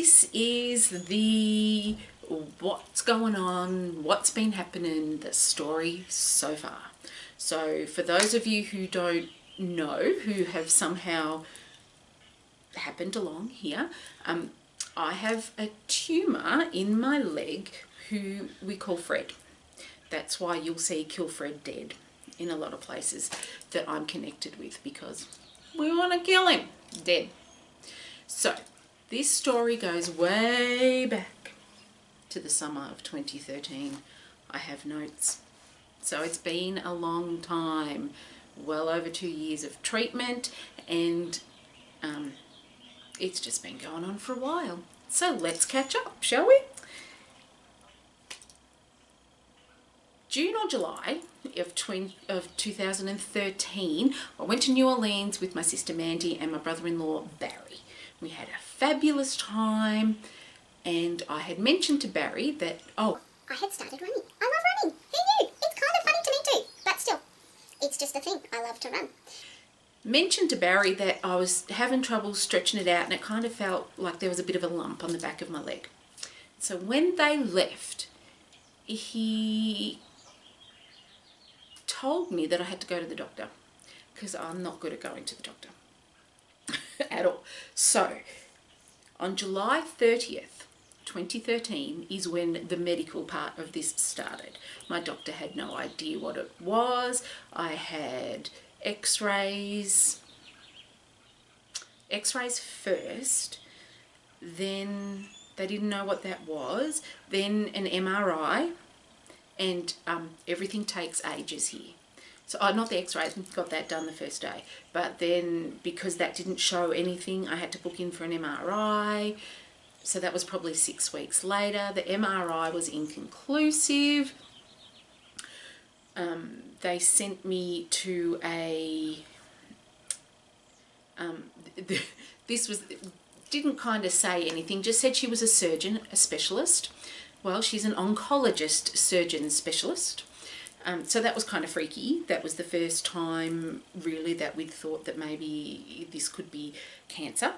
this is the what's going on, what's been happening, the story so far. So for those of you who don't know, who have somehow happened along here, I have a tumour in my leg who we call Fred. That's why you'll see Kill Fred Dead in a lot of places that I'm connected with, because we want to kill him dead. So this story goes way back to the summer of 2013. I have notes. So it's been a long time, well over 2 years of treatment, and it's just been going on for a while. So let's catch up, shall we? June or July of 2013, I went to New Orleans with my sister Mandy and my brother-in-law Barry. We had a fabulous time, and I had mentioned to Barry that, I had started running. I love running. Who knew? It's kind of funny to me too, but still, it's just a thing. I love to run. Mentioned to Barry that I was having trouble stretching it out, and it kind of felt like there was a bit of a lump on the back of my leg. So when they left, he told me that I had to go to the doctor, because I'm not good at going to the doctor at all. So on July 30th, 2013 is when the medical part of this started. My doctor had no idea what it was. I had x-rays first, then they didn't know what that was, then an MRI, and everything takes ages here. So not the x-rays, got that done the first day, but then because that didn't show anything, I had to book in for an MRI. So that was probably 6 weeks later. The MRI was inconclusive. They sent me to didn't kind of say anything, just said she was a surgeon, a specialist. Well, she's an oncologist surgeon specialist. So that was kind of freaky. That was the first time really that we'd thought that maybe this could be cancer.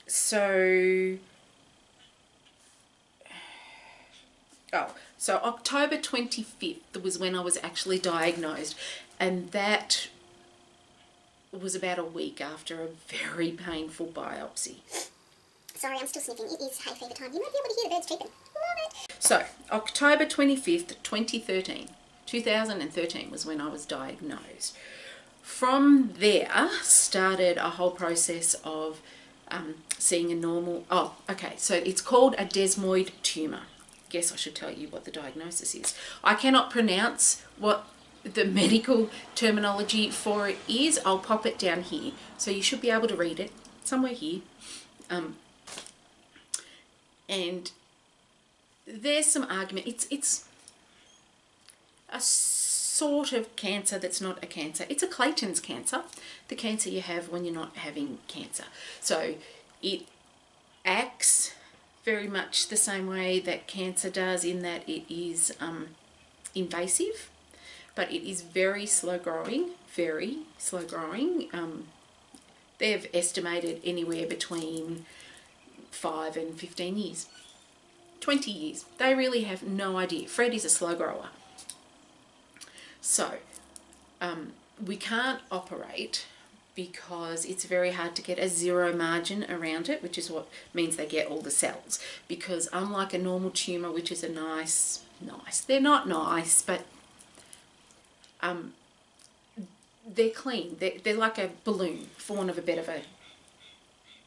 So October 25th was when I was actually diagnosed, and that was about a week after a very painful biopsy. Sorry, I'm still sniffing. It is hay fever time. You might be able to hear the birds chirping. Love it. So, October 25th, 2013 was when I was diagnosed. From there started a whole process of seeing a normal... so it's called a desmoid tumour. Guess I should tell you what the diagnosis is. I cannot pronounce what the medical terminology for it is. I'll pop it down here. So you should be able to read it somewhere here. And there's some argument. It's a sort of cancer that's not a cancer. It's a Clayton's cancer, the cancer you have when you're not having cancer. So it acts very much the same way that cancer does, in that it is invasive, but it is very slow growing, very slow growing. They've estimated anywhere between 5 and 15 years, 20 years. They really have no idea. Fred is a slow grower. So we can't operate because it's very hard to get a zero margin around it, which is what means they get all the cells. Because unlike a normal tumour, which is a nice, they're not nice, but they're clean. They're like a balloon, for want of a better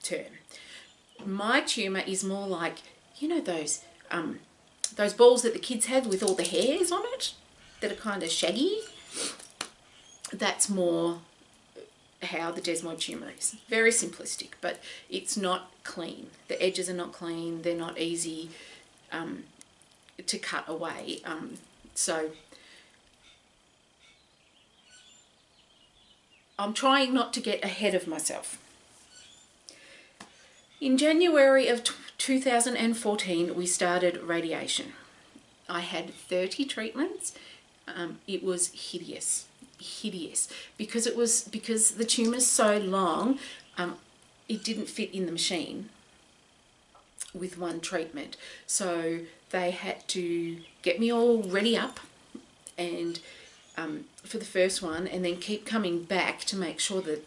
term. My tumour is more like, you know, those balls that the kids have with all the hairs on it that are kind of shaggy. That's more how the desmoid tumour is. Very simplistic, but it's not clean. The edges are not clean. They're not easy to cut away. So I'm trying not to get ahead of myself. In January of 2014, we started radiation. I had 30 treatments. It was hideous, because the tumour's so long. It didn't fit in the machine. with one treatment. So they had to get me all ready up and for the first one, and then keep coming back to make sure that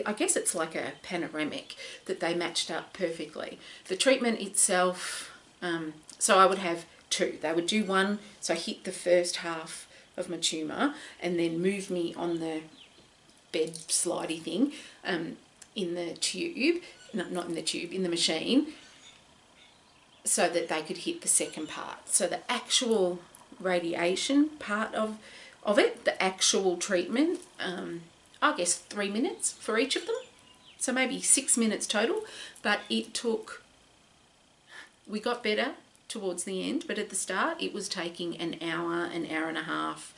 I guess it's like a panoramic, that they matched up perfectly. The treatment itself, so I would have two. They would do one, so I hit the first half of my tumour and then move me on the bed slidey thing in the tube, not in the tube, in the machine, so that they could hit the second part. So the actual radiation part of it, the actual treatment, I guess 3 minutes for each of them, so maybe 6 minutes total. But it took, we got better towards the end, but at the start it was taking an hour and a half.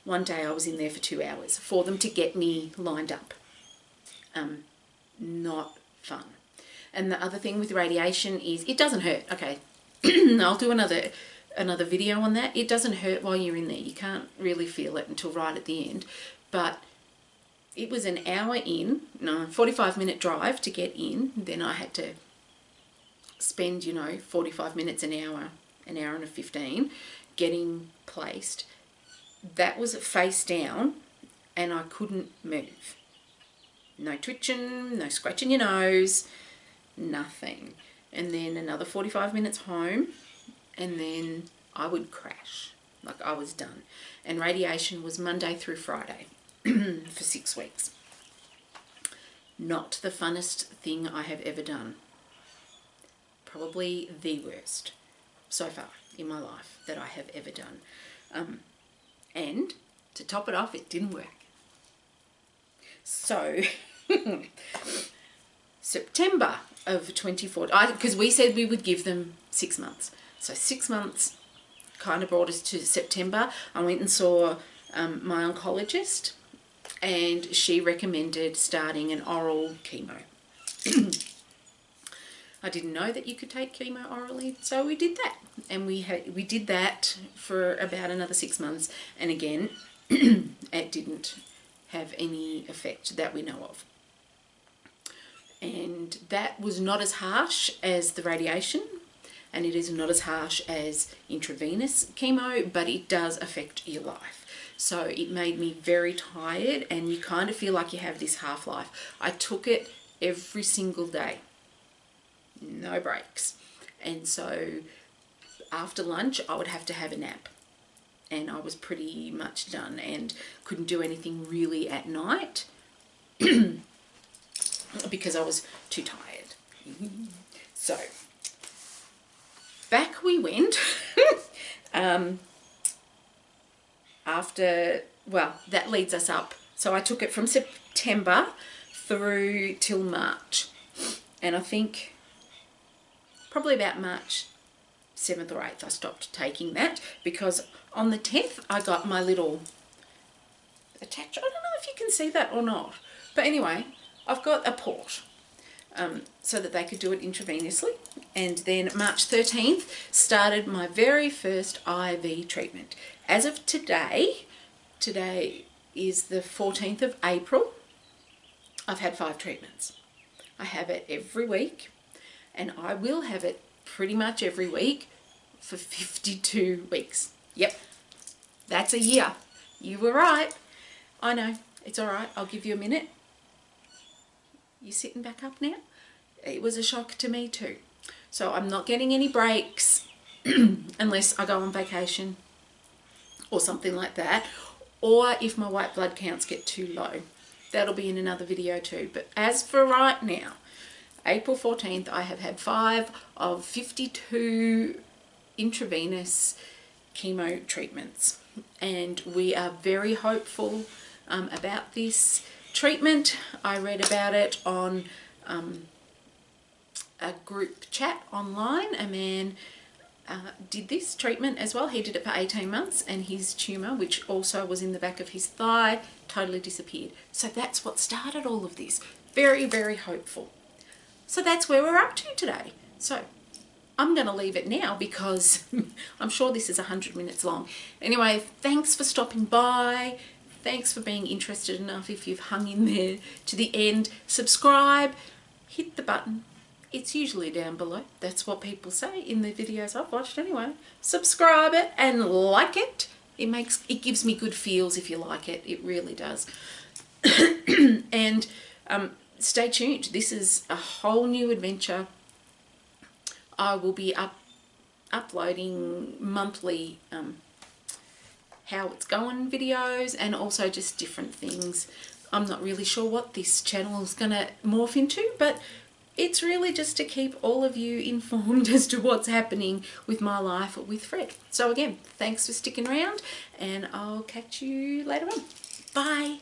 One day I was in there for 2 hours for them to get me lined up. Not fun. And the other thing with radiation is it doesn't hurt. Okay, I'll do another video on that. It doesn't hurt while you're in there. You can't really feel it until right at the end. But it was an hour in, 45-minute drive to get in. Then I had to spend, 45 minutes, an hour and 15 getting placed. That was face down and I couldn't move. No twitching, no scratching your nose, nothing. And then another 45 minutes home, and then I would crash. Like, I was done. And radiation was Monday through Friday for 6 weeks. Not the funnest thing I have ever done. Probably the worst so far in my life that I have ever done. And to top it off, it didn't work. So September of 24, because we said we would give them 6 months. So 6 months kind of brought us to September. I went and saw my oncologist, and she recommended starting an oral chemo. I didn't know that you could take chemo orally, so we did that. And we did that for about another 6 months, and again, it didn't have any effect that we know of. And that was not as harsh as the radiation, and it is not as harsh as intravenous chemo, but it does affect your life. So it made me very tired, and you kind of feel like you have this half-life. I took it every single day, no breaks. And so after lunch, I would have to have a nap. And I was pretty much done and couldn't do anything really at night because I was too tired. So back we went after, well, that leads us up. So I took it from September through till March. And I think probably about March 7th or 8th I stopped taking that, because on the 10th I got my little attach. I don't know if you can see that or not, but anyway, I've got a port so that they could do it intravenously. And then March 13th started my very first IV treatment. As of today is the 14th of April, I've had 5 treatments. I have it every week, and I will have it pretty much every week for 52 weeks. Yep, that's a year. You were right. I know, it's all right. I'll give you a minute. You sitting back up now? It was a shock to me too. So I'm not getting any breaks unless I go on vacation or something like that, or if my white blood counts get too low. That'll be in another video too. But as for right now, April 14th, I have had 5 of 52 intravenous chemo treatments, and we are very hopeful about this treatment. I read about it on a group chat online. A man did this treatment as well. He did it for 18 months, and his tumour, which also was in the back of his thigh, totally disappeared. So that's what started all of this. Very, very hopeful. So that's where we're up to today. So I'm going to leave it now because I'm sure this is 100 minutes long. Anyway, thanks for stopping by. Thanks for being interested enough, if you've hung in there to the end. Subscribe, hit the button, It's usually down below. That's what people say in the videos I've watched anyway. Subscribe it and like it. It gives me good feels if you like it. It really does. And stay tuned. This is a whole new adventure. I will be uploading monthly how it's going videos, and also just different things. I'm not really sure what this channel is going to morph into, but it's really just to keep all of you informed as to what's happening with my life with Fred. So again, thanks for sticking around, and I'll catch you later on. Bye.